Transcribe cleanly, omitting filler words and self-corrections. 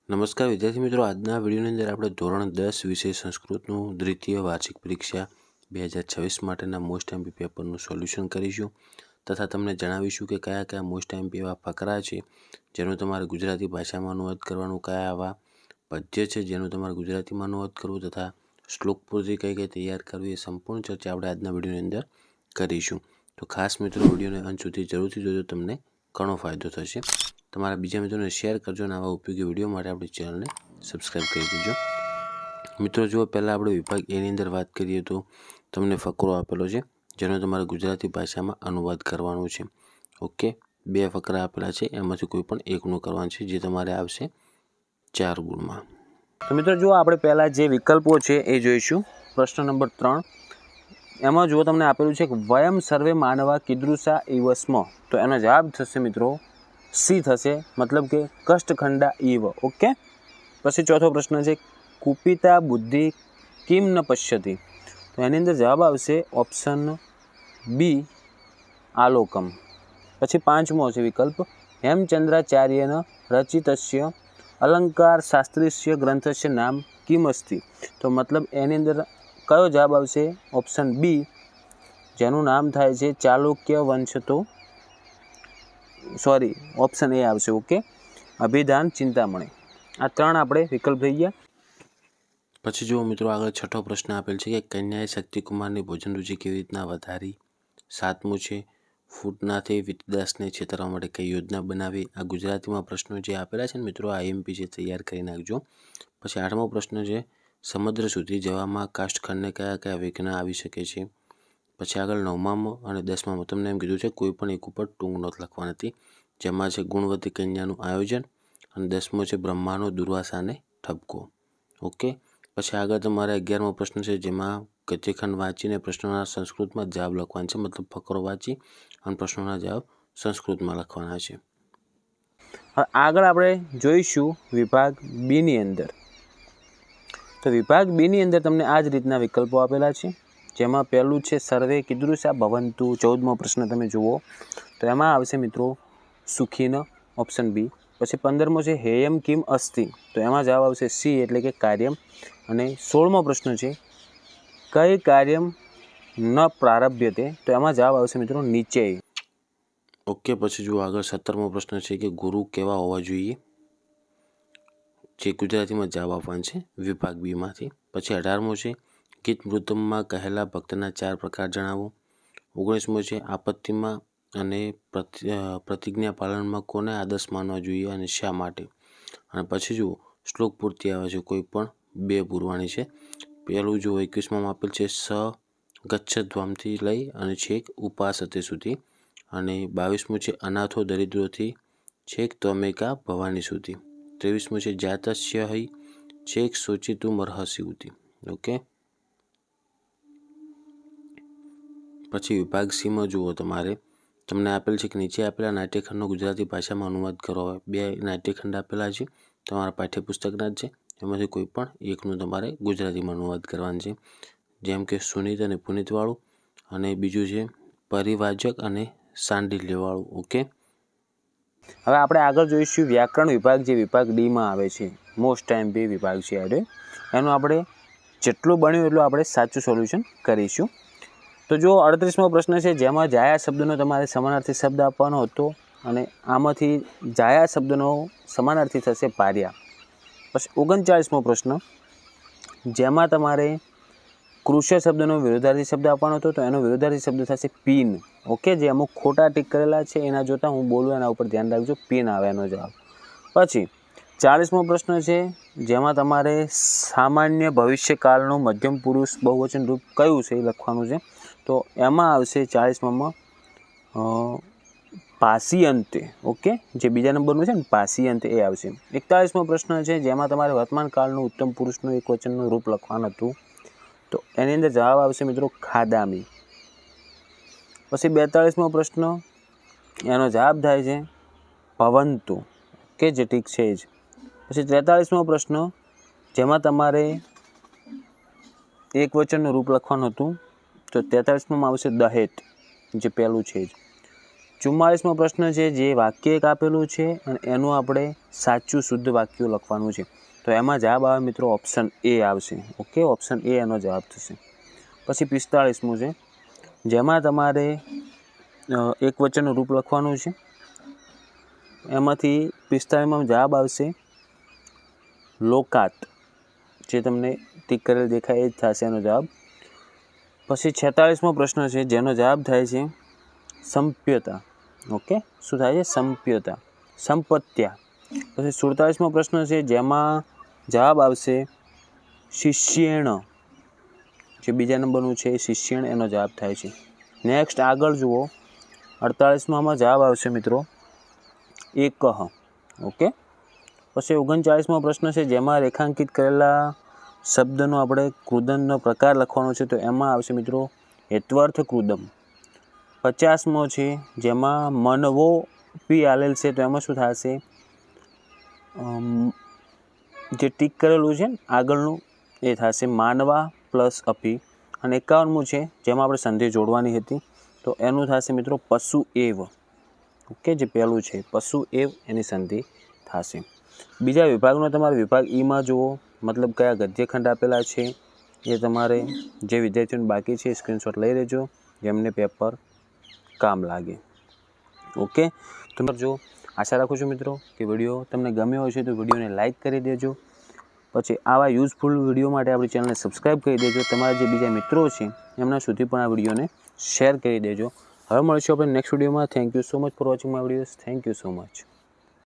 નમસ્કાર વિદ્યાર્થી મિત્રો, આજના વિડીયોની અંદર આપણે ધોરણ 10 વિષય સંસ્કૃતનું દ્વિતીય વાર્ષિક પરીક્ષા 2026 માટેના મોસ્ટ એમપી પેપરનું સોલ્યુશન કરીશું તથા તમને જણાવીશું કે કયા કયા મોસ્ટ એમપી એવા ફકરા છે જેનું તમારે ગુજરાતી ભાષામાં અનુવાદ કરવાનું, કયા આવા પદ્ય છે જેનું તમારે ગુજરાતીમાં અનુવાદ કરવું તથા શ્લોક પૂર્તિ કઈ કઈ તૈયાર કરવી એ સંપૂર્ણ ચર્ચા આપણે આજના વિડીયોની અંદર કરીશું. તો ખાસ મિત્રો વિડીયોને અંત સુધી જરૂરથી જોજો, તમને ઘણો ફાયદો થશે. તમારા બીજા મિત્રોને શેર કરજો અને આવા ઉપયોગી વિડીયો માટે આપણી ચેનલને સબસ્ક્રાઈબ કરી દેજો. મિત્રો જુઓ, પહેલાં આપણે વિભાગ એની અંદર વાત કરીએ તો તમને ફકરો આપેલો છે જેનો તમારે ગુજરાતી ભાષામાં અનુવાદ કરવાનો છે. ઓકે, 2 ફકરા આપેલા છે, એમાંથી કોઈ પણ એકનું કરવાનું છે જે તમારે આવશે 4 ગુણમાં. તો મિત્રો જુઓ, આપણે પહેલાં જે વિકલ્પો છે એ જોઈશું. પ્રશ્ન નંબર 3 એમાં જુઓ તમને આપેલું છે કે વયમ સર્વે માનવા કીદૃશા ઇવ સ્મ. તો એનો જવાબ થશે મિત્રો સી થશે, મતલબ કે કષ્ટખંડા ઇવ. ઓકે, પછી ચોથો પ્રશ્ન છે કુપિતા બુદ્ધિ કિમ ન પશ્યતિ. તો એની અંદર જવાબ આવશે ઓપ્શન બી આલોકમ. પછી 5મો છે વિકલ્પ હેમચંદ્રાચાર્યન રચિતસ્ય અલંકાર શાસ્ત્રીસ્ય ગ્રંથસ્ય નામ કિમ અસ્તિ. તો મતલબ એની અંદર કયો જવાબ આવશે? ઓપ્શન બી, જેનું નામ થાય છે ચાલુક્ય વંશ. તો ઓપ્શન એ આવશે. ઓકે, અભિધાન ચિંતામણી. આ 3 આપણે વિકલ્પ થઈ ગયા. પછી જુઓ મિત્રો, આગળ છઠ્ઠો પ્રશ્ન આપેલ છે કે કન્યાએ શક્તિકુમારની ભોજન રુચિ કેવી રીતના વધારી. 7મું છે ફૂટનાથે વિતદાસને છેતરવા માટે કઈ યોજના બનાવી. આ ગુજરાતીમાં પ્રશ્નો જે આપેલા છે ને મિત્રો, આ આઈએમપી છે, તૈયાર કરી નાખજો. પછી 8મો પ્રશ્ન છે સમુદ્ર સુધી જવામાં કાષ્ઠખંડને કયા કયા વિઘ્ન આવી શકે છે. પછી આગળ 9મામાં અને 10મામાં તમને એમ કીધું છે કોઈ પણ એક ઉપર ટૂંક નોટ લખવા નથી, જેમાં છે ગુણવતી કન્યાનું આયોજન અને 10મો છે બ્રહ્માનો દુર્વાસાને ઠપકો. ઓકે, પછી આગળ તમારે 11મો પ્રશ્ન છે જેમાં ગદ્યખંડ વાંચીને પ્રશ્નોના સંસ્કૃતમાં જવાબ લખવાના છે, મતલબ ફકરો વાંચી અને પ્રશ્નોના જવાબ સંસ્કૃતમાં લખવાના છે. હવે આગળ આપણે જોઈશું વિભાગ બીની અંદર. તો વિભાગ બીની અંદર તમને આ જ રીતના વિકલ્પો આપેલા છે, જેમાં પહેલું છે સર્વે કીદૃશા ભવંતુ. 14મો પ્રશ્ન તમે જુઓ તો એમાં આવશે મિત્રો સુખીન, ઓપ્શન બી. પછી 15મો છે હેયમ કિમ અસ્તિ. તો એમાં જવાબ આવશે સી, એટલે કે કાર્યમ. અને 16મો પ્રશ્ન છે કઈ કાર્યમ ન પ્રારભ્યતે. તો એમાં જવાબ આવશે મિત્રો નીચે. ઓકે, પછી જુઓ આગળ 17મો પ્રશ્ન છે કે ગુરુ કેવા હોવા જોઈએ, જે ગુજરાતીમાં જવાબ આપવાનો છે વિભાગ બીમાંથી. પછી 18મો છે ગીત મૃતમમાં કહેલા ભક્તના 4 પ્રકાર જણાવો. 19મો છે આપત્તિમાં અને પ્રતિજ્ઞા પાલનમાં કોને આદર્શ માનવા જોઈએ અને શા માટે. અને પછી જુઓ શ્લોક પૂર્તિ આવે છે, કોઈ પણ 2 પૂરવાની છે. પહેલું જો 21માં આપેલ છે સ ગચ્છધ્વામથી લઈ અને છેક ઉપાસતે સુધી. અને 22મું છે અનાથો દરિદ્રોથી છેક ત્વમેકા ભવાની સુધી. 23મું છે જાતસ્ય હૈ છેક શોચિતું મરહસી ઉતી. ઓકે, પછી વિભાગ સીમાં જુઓ, તમને આપેલ છે કે નીચે આપેલા નાટ્યખંડનો ગુજરાતી ભાષામાં અનુવાદ કરો. 2 નાટ્યખંડ આપેલા છે, તમારા પાઠ્યપુસ્તકના જ છે, એમાંથી કોઈ પણ એકનું તમારે ગુજરાતીમાં અનુવાદ કરવાનું છે, જેમ કે સુનીત અને પુનિતવાળું, અને બીજું છે પરિવાજક અને સાંડિલ્યવાળું. ઓકે, હવે આપણે આગળ જોઈશું વ્યાકરણ વિભાગ, જે વિભાગ ડીમાં આવે છે. મોસ્ટ એમપી વિભાગ છે આ. એનું આપણે જેટલું બન્યું એટલું આપણે સાચું સોલ્યુશન કરીશું. તો જો 38મો પ્રશ્ન છે જેમાં જાયા શબ્દનો તમારે સમાનાર્થી શબ્દ આપવાનો હતો, અને આમાંથી જાયા શબ્દનો સમાનાર્થી થશે પાર્યા. પછી 39મો પ્રશ્ન જેમાં તમારે કૃષ્ય શબ્દનો વિરોધાર્થી શબ્દ આપવાનો હતો, તો એનો વિરોધાર્થી શબ્દ થશે પીન. ઓકે, જે અમુક ખોટા ટીક કરેલા છે એના જોતાં હું બોલું એના ઉપર ધ્યાન રાખજો, પીન આવે એનો જવાબ. પછી 40મો પ્રશ્ન છે જેમાં તમારે સામાન્ય ભવિષ્યકાળનું મધ્યમ પુરુષ બહુવચન રૂપ કયું છે એ લખવાનું છે. તો એમાં આવશે 40માં પાસીયંતે. ઓકે, જે બીજા નંબરનું છે ને પાસીયંતે, એ આવશે. 41મો પ્રશ્ન છે જેમાં તમારે વર્તમાન કાળનું ઉત્તમ પુરુષનું એક વચનનું રૂપ લખવાનું હતું, તો એની અંદર જવાબ આવશે મિત્રો ખાદામી. પછી 42મો પ્રશ્ન એનો જવાબ થાય છે ભવંતુ. ઓકે, જે ઠીક છે જ. પછી 43મો પ્રશ્ન જેમાં તમારે એક વચનનું રૂપ લખવાનું હતું, તો 43માં આવશે દહેત, જે પહેલું છે જ. 44મો પ્રશ્ન છે, જે વાક્ય એક આપેલું છે અને એનું આપણે સાચું શુદ્ધ વાક્ય લખવાનું છે. તો એમાં જવાબ આવે મિત્રો ઓપ્શન એ આવશે. ઓકે, ઓપ્શન એ એનો જવાબ થશે. પછી 45મું છે, જેમાં તમારે એક વચનનું રૂપ લખવાનું છે. એમાંથી 45માં જવાબ આવશે લોકાત. જે તમને ટીક કરેલ દેખાય એ જ થશે એનો જવાબ. પછી 46મો પ્રશ્ન છે, જેનો જવાબ થાય છે સંપ્યતા. ઓકે, શું થાય છે? સંપ્યતા, સંપત્યા. પછી 47મો પ્રશ્ન છે, જેમાં જવાબ આવશે શિષ્યેણ. જે બીજા નંબરનું છે એ શિષ્યેણ એનો જવાબ થાય છે. નેક્સ્ટ આગળ જુઓ, 48માં જવાબ આવશે મિત્રો એકહ. ઓકે, પછી 39મો પ્રશ્ન છે, જેમાં રેખાંકિત કરેલા શબ્દનો આપણે કૃદનનો પ્રકાર લખવાનો છે. તો એમાં આવશે મિત્રો હેત્વર્થ કૃદમ. 50મો છે, જેમાં મનવો પી આલેલ છે. તો એમાં શું થશે? જે ટીક કરેલું છે ને આગળનું એ થશે માનવા પ્લસ અપી. અને 51મું છે, જેમાં આપણે સંધિ જોડવાની હતી. તો એનું થશે મિત્રો પશુ એવ. ઓકે, જે પહેલું છે પશુ એવ એની સંધિ થશે. બીજા વિભાગનો તમારે વિભાગ ઈમાં જુઓ, મતલબ કયા ગદ્યખંડ આપેલા છે એ તમારે જે વિદ્યાર્થીઓને બાકી છે સ્ક્રીનશોટ લઈ લેજો, જેમને પેપર કામ લાગે. ઓકે, તો જો આશા રાખું છું મિત્રો કે વિડીયો તમને ગમ્યો હશે તો વિડીયોને લાઇક કરી દેજો. પછી આવા યુઝફુલ વિડીયો માટે આપણી ચેનલને સબસ્ક્રાઈબ કરી દેજો. તમારા જે બીજા મિત્રો છે એમના સુધી પણ આ વિડીયોને શેર કરી દેજો. હવે મળીશું આપણે નેક્સ્ટ વિડીયોમાં. Thank you so much for watching my videos. Thank you so much.